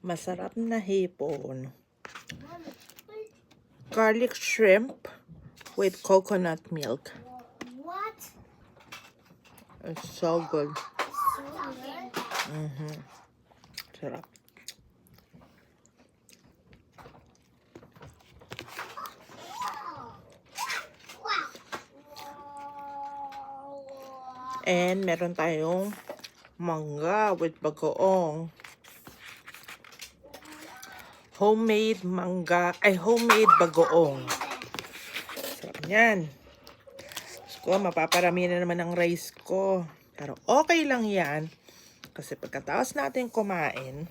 Masarap na hipon. Garlic shrimp with coconut milk. What? It's so good. So good. Sarap. And meron tayong mangga with bagoong. Homemade mangga, homemade bagoong. Sarap yan. So, mapaparami na naman ang rice ko. Pero okay lang yan. Kasi pagkatapos natin kumain,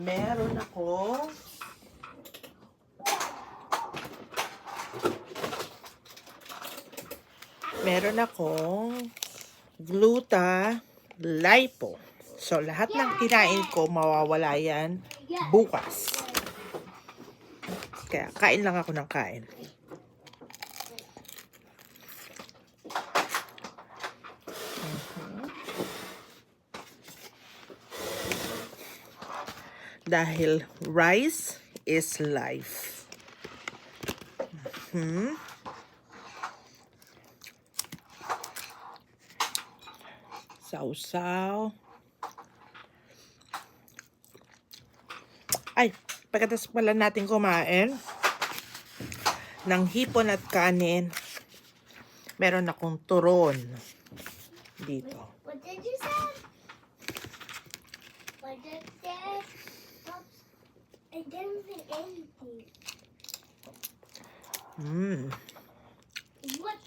meron akong gluta lipo. So, lahat ng kinain ko, mawawala yan bukas. Kaya, kain lang ako ng kain. Dahil rice is life. Sausaw. Ay, pagkatapos pala natin kumain ng hipon at kanin, meron akong turon dito. What did you say? What did you say? Oops. I didn't say anything. What?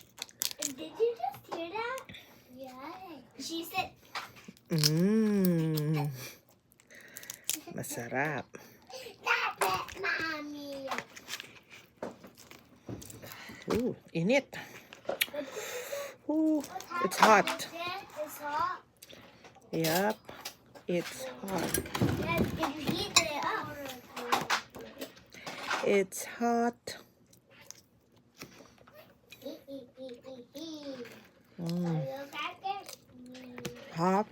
Did you just hear that? Yeah. She said. Masarap. Stop it, Mommy. Ooh, init. What did you say? Ooh, What's it's hot. happening? It's hot. Yep, it's hot. Yes, can you heat it up? It's hot. Hot.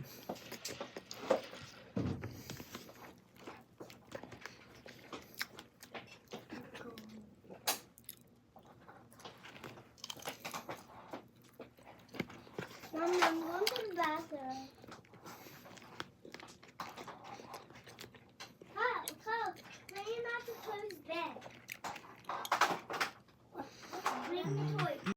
Mom, I'm going to the bathroom.